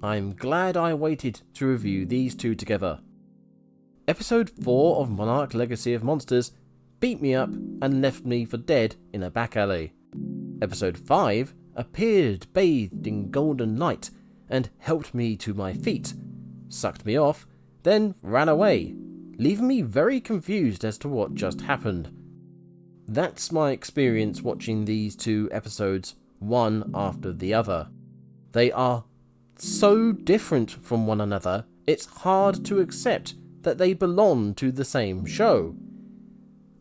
I'm glad I waited to review these two together. Episode 4 of Monarch Legacy of Monsters beat me up and left me for dead in a back alley. Episode 5 appeared bathed in golden light and helped me to my feet, sucked me off, then ran away, leaving me very confused as to what just happened. That's my experience watching these two episodes one after the other. They are so different from one another, it's hard to accept that they belong to the same show.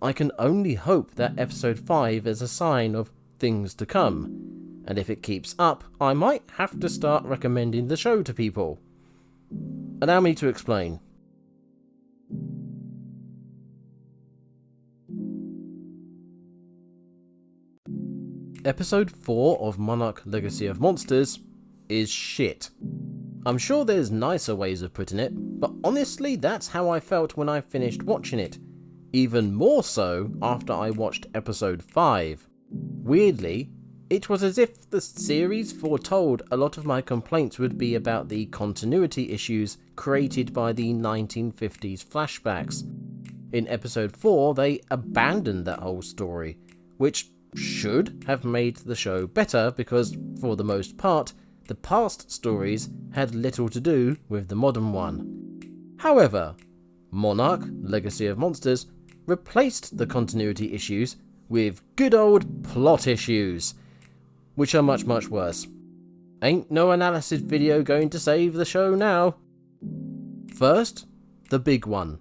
I can only hope that episode 5 is a sign of things to come, and if it keeps up, I might have to start recommending the show to people. Allow me to explain. Episode 4 of Monarch Legacy of Monsters is shit. I'm sure there's nicer ways of putting it, but honestly that's how I felt when I finished watching it. Even more so after I watched episode 5. Weirdly, it was as if the series foretold a lot of my complaints would be about the continuity issues created by the 1950s flashbacks. In episode 4 they abandoned that whole story, which should have made the show better because, for the most part, the past stories had little to do with the modern one. However, Monarch Legacy of Monsters replaced the continuity issues with good old plot issues, which are much worse. Ain't no analysis video going to save the show now. First, the big one.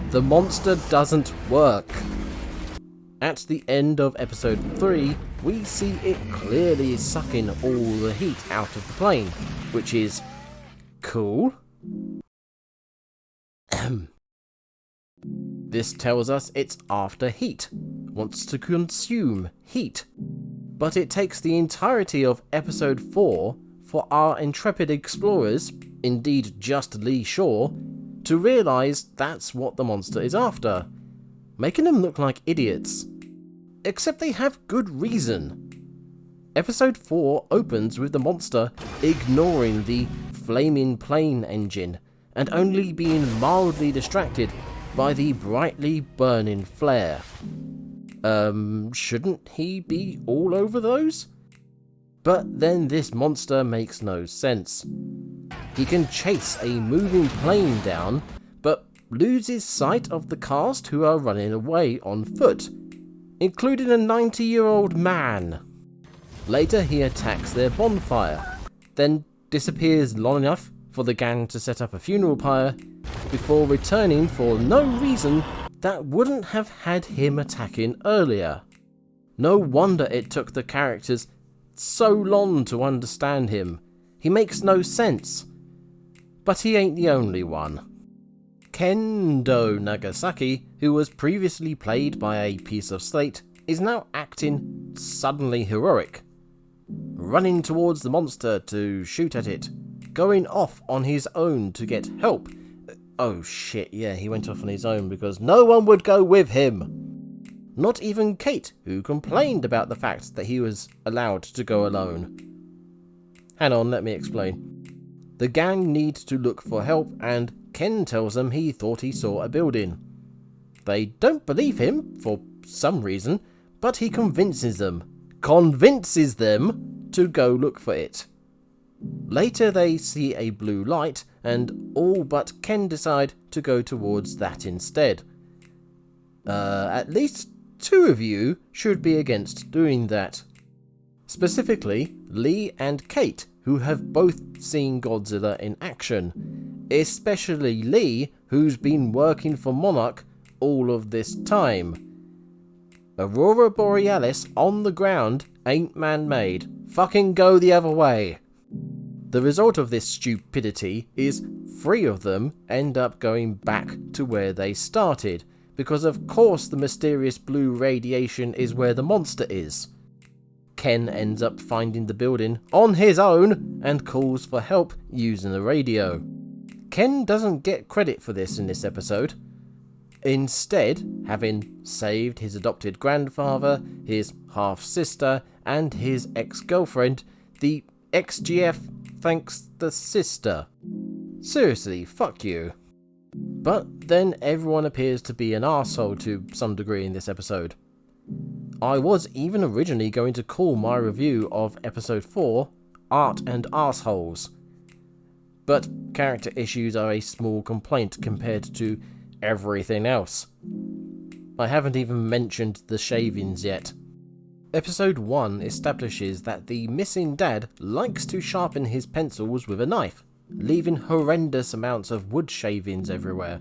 The monster doesn't work. At the end of episode 3, we see it clearly sucking all the heat out of the plane, which is cool. This tells us it's after heat, wants to consume heat. But it takes the entirety of episode 4 for our intrepid explorers, indeed just Lee Shaw, to realise that's what the monster is after, making them look like idiots. Except they have good reason. Episode 4 opens with the monster ignoring the flaming plane engine and only being mildly distracted by the brightly burning flare. Shouldn't he be all over those? But then this monster makes no sense. He can chase a moving plane down, but loses sight of the cast who are running away on foot, including a 90-year-old man. Later he attacks their bonfire, then disappears long enough for the gang to set up a funeral pyre, before returning for no reason that wouldn't have had him attacking earlier. No wonder it took the characters so long to understand him. He makes no sense. But he ain't the only one. Kendo Nagasaki, who was previously played by a piece of slate, is now acting suddenly heroic. Running towards the monster to shoot at it. Going off on his own to get help. Oh shit, yeah, he went off on his own because no one would go with him. Not even Kate, who complained about the fact that he was allowed to go alone. Hang on, let me explain. The gang needs to look for help and Ken tells them he thought he saw a building. They don't believe him, for some reason, but he convinces them to go look for it. Later they see a blue light, and all but Ken decide to go towards that instead. At least 2 of you should be against doing that. Specifically, Lee and Kate, who have both seen Godzilla in action. Especially Lee, who's been working for Monarch all of this time. Aurora Borealis on the ground ain't man-made. Fucking go the other way. The result of this stupidity is 3 of them end up going back to where they started, because of course the mysterious blue radiation is where the monster is. Ken ends up finding the building on his own and calls for help using the radio. Ken doesn't get credit for this in this episode. Instead, having saved his adopted grandfather, his half-sister, and his ex-girlfriend, the ex-GF thanks the sister. Seriously, fuck you. But then everyone appears to be an arsehole to some degree in this episode. I was even originally going to call my review of episode 4 Art and Arseholes. But character issues are a small complaint compared to everything else. I haven't even mentioned the shavings yet. Episode 1 establishes that the missing dad likes to sharpen his pencils with a knife, leaving horrendous amounts of wood shavings everywhere.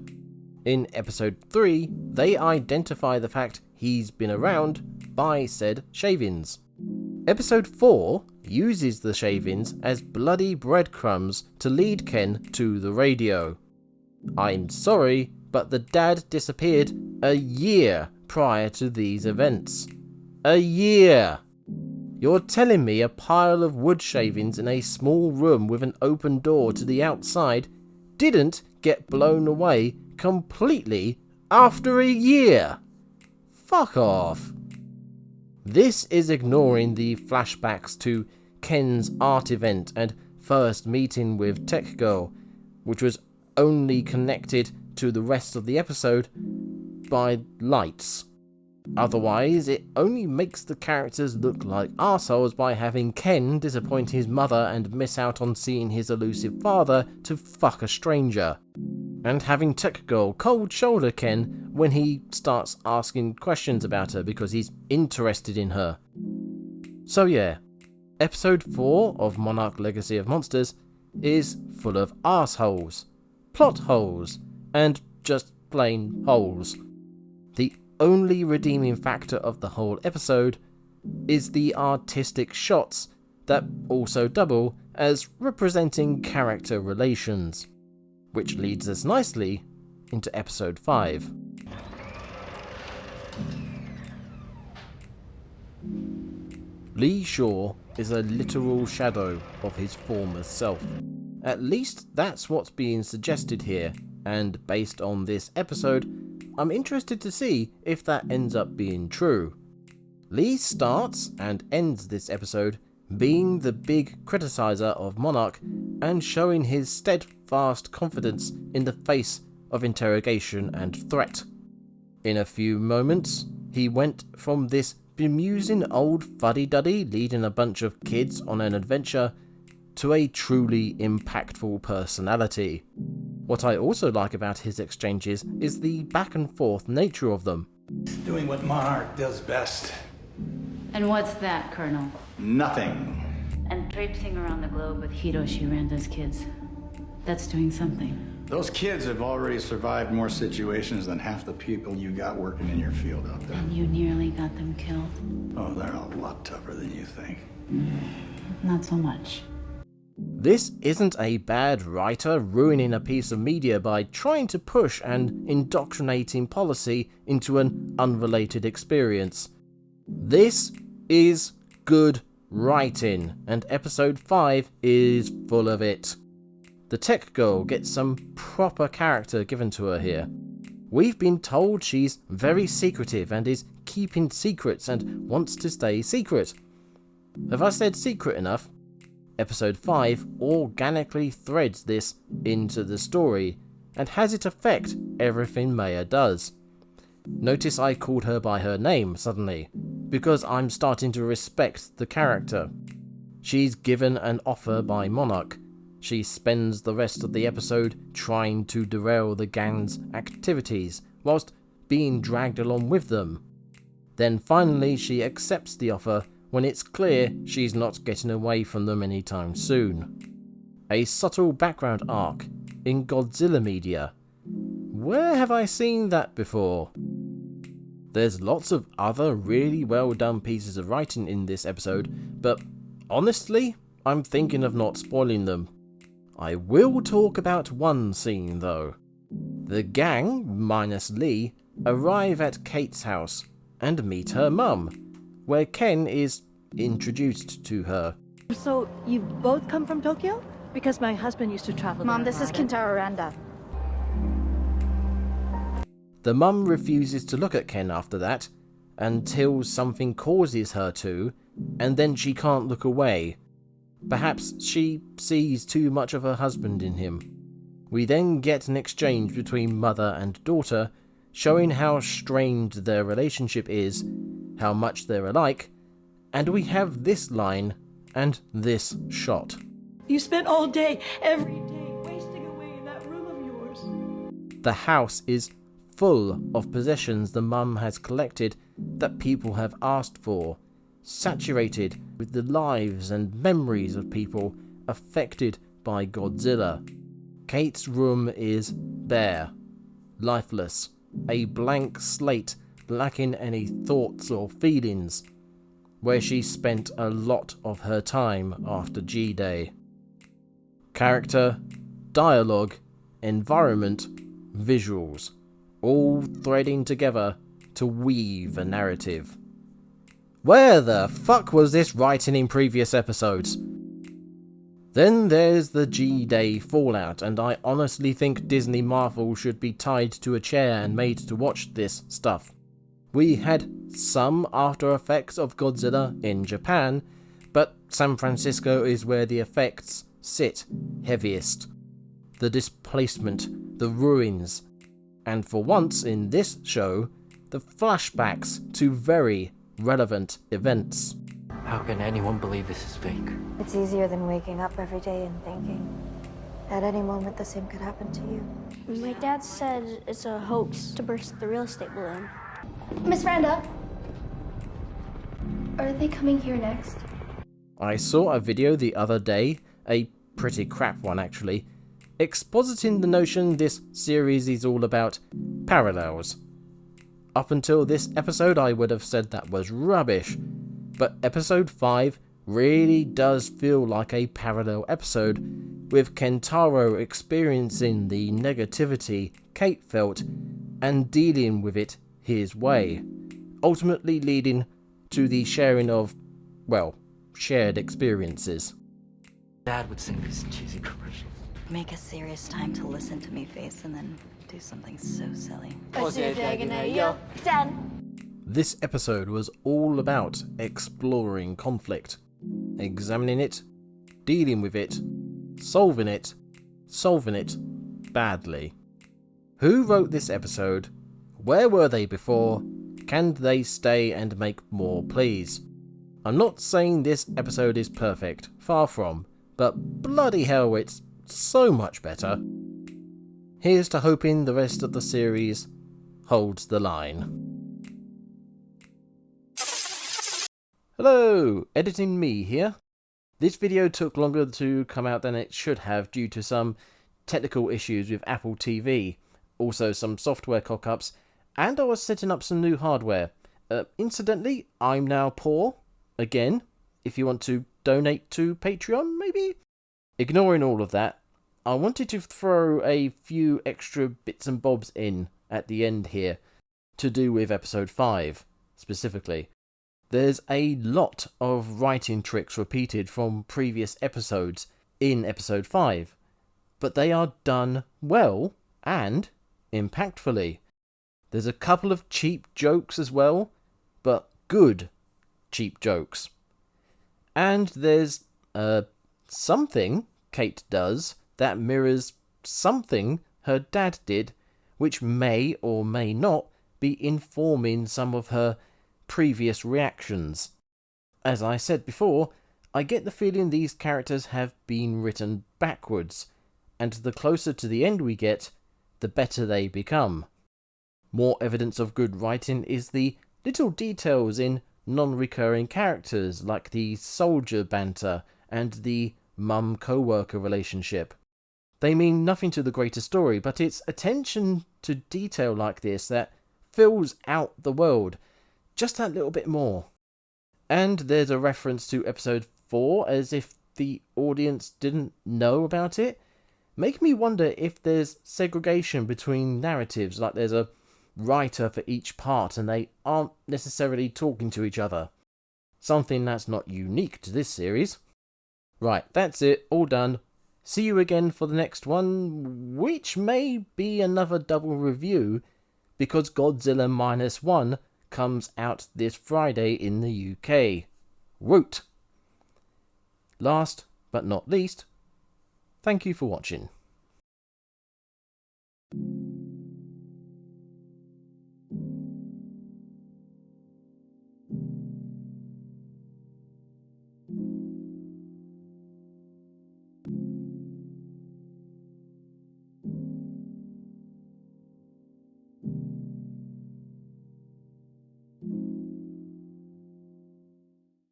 In episode 3, they identify the fact he's been around by said shavings. Episode 4 uses the shavings as bloody breadcrumbs to lead Ken to the radio. I'm sorry, but the dad disappeared a year prior to these events. A year! You're telling me a pile of wood shavings in a small room with an open door to the outside didn't get blown away completely after a year? Fuck off. This is ignoring the flashbacks to Ken's art event and first meeting with Tech Girl, which was only connected to the rest of the episode by lights. Otherwise, it only makes the characters look like arseholes by having Ken disappoint his mother and miss out on seeing his elusive father to fuck a stranger. And having Tech Girl cold shoulder Ken when he starts asking questions about her because he's interested in her. So yeah, episode 4 of Monarch Legacy of Monsters is full of arseholes, plot holes, and just plain holes. The only redeeming factor of the whole episode is the artistic shots that also double as representing character relations, which leads us nicely into episode 5. Lee Shaw is a literal shadow of his former self. At least that's what's being suggested here, and based on this episode, I'm interested to see if that ends up being true. Lee starts and ends this episode being the big criticizer of Monarch and showing his steadfast confidence in the face of interrogation and threat. In a few moments, he went from this bemusing old fuddy-duddy leading a bunch of kids on an adventure to a truly impactful personality. What I also like about his exchanges is the back and forth nature of them. Doing what Monarch does best. And what's that, Colonel? Nothing. And traipsing around the globe with Hiroshi Randa's kids. That's doing something. Those kids have already survived more situations than half the people you got working in your field out there. And you nearly got them killed. Oh, they're a lot tougher than you think. Not so much. This isn't a bad writer ruining a piece of media by trying to push an indoctrinating policy into an unrelated experience. This is good writing, and episode 5 is full of it. The tech girl gets some proper character given to her here. We've been told she's very secretive and is keeping secrets and wants to stay secret. Have I said secret enough? Episode 5 organically threads this into the story and has it affect everything Maya does. Notice I called her by her name suddenly, because I'm starting to respect the character. She's given an offer by Monarch. She spends the rest of the episode trying to derail the gang's activities whilst being dragged along with them. Then finally she accepts the offer when it's clear she's not getting away from them anytime soon. A subtle background arc in Godzilla media. Where have I seen that before? There's lots of other really well done pieces of writing in this episode, but honestly, I'm thinking of not spoiling them. I will talk about one scene though. The gang, minus Lee, arrive at Kate's house and meet her mum, where Ken is introduced to her. So, you both come from Tokyo? Because my husband used to travel Mom, there this is a lot. Kintaro Randa. The mum refuses to look at Ken after that, until something causes her to, and then she can't look away. Perhaps she sees too much of her husband in him. We then get an exchange between mother and daughter, showing how strained their relationship is, how much they're alike, and we have this line and this shot. You spent all day, every day, wasting away in that room of yours. The house is full of possessions the mum has collected that people have asked for, saturated with the lives and memories of people affected by Godzilla. Kate's room is bare, lifeless, a blank slate lacking any thoughts or feelings, where she spent a lot of her time after G-Day. Character, dialogue, environment, visuals, all threading together to weave a narrative. Where the fuck was this writing in previous episodes? Then there's the G-Day fallout, and I honestly think Disney Marvel should be tied to a chair and made to watch this stuff. We had some after effects of Godzilla in Japan, but San Francisco is where the effects sit heaviest. The displacement, the ruins, and for once in this show, the flashbacks to very relevant events. How can anyone believe this is fake? It's easier than waking up every day and thinking. At any moment, the same could happen to you. My dad said it's a hoax to burst the real estate balloon. Miss Randa, are they coming here next? I saw a video the other day, a pretty crap one actually, expositing the notion this series is all about parallels. Up until this episode I would have said that was rubbish, but episode 5 really does feel like a parallel episode, with Kentaro experiencing the negativity Kate felt and dealing with it his way, ultimately leading to the sharing of, well, shared experiences. Dad would sing these cheesy commercials. Make a serious time to listen to me face and then do something so silly. Dad. This episode was all about exploring conflict, examining it, dealing with it, solving it badly. Who wrote this episode? Where were they before? Can they stay and make more, please? I'm not saying this episode is perfect, far from, but bloody hell, it's so much better. Here's to hoping the rest of the series holds the line. Hello, editing me here. This video took longer to come out than it should have due to some technical issues with Apple TV, also some software cock-ups, and I was setting up some new hardware. Incidentally, I'm now poor, again, if you want to donate to Patreon, maybe? Ignoring all of that, I wanted to throw a few extra bits and bobs in at the end here, to do with episode 5, specifically. There's a lot of writing tricks repeated from previous episodes in episode 5, but they are done well and impactfully. There's a couple of cheap jokes as well, but good cheap jokes. And there's something Kate does that mirrors something her dad did, which may or may not be informing some of her previous reactions. As I said before, I get the feeling these characters have been written backwards, and the closer to the end we get, the better they become. More evidence of good writing is the little details in non-recurring characters like the soldier banter and the mum co-worker relationship. They mean nothing to the greater story, but it's attention to detail like this that fills out the world just that little bit more. And there's a reference to episode 4 as if the audience didn't know about it, making me wonder if there's segregation between narratives, like there's a writer for each part and they aren't necessarily talking to each other. Something that's not unique to this series. Right, that's it, all done. See you again for the next one, which may be another double review, because Godzilla -1 comes out this Friday in the UK. Woot! Last but not least, thank you for watching.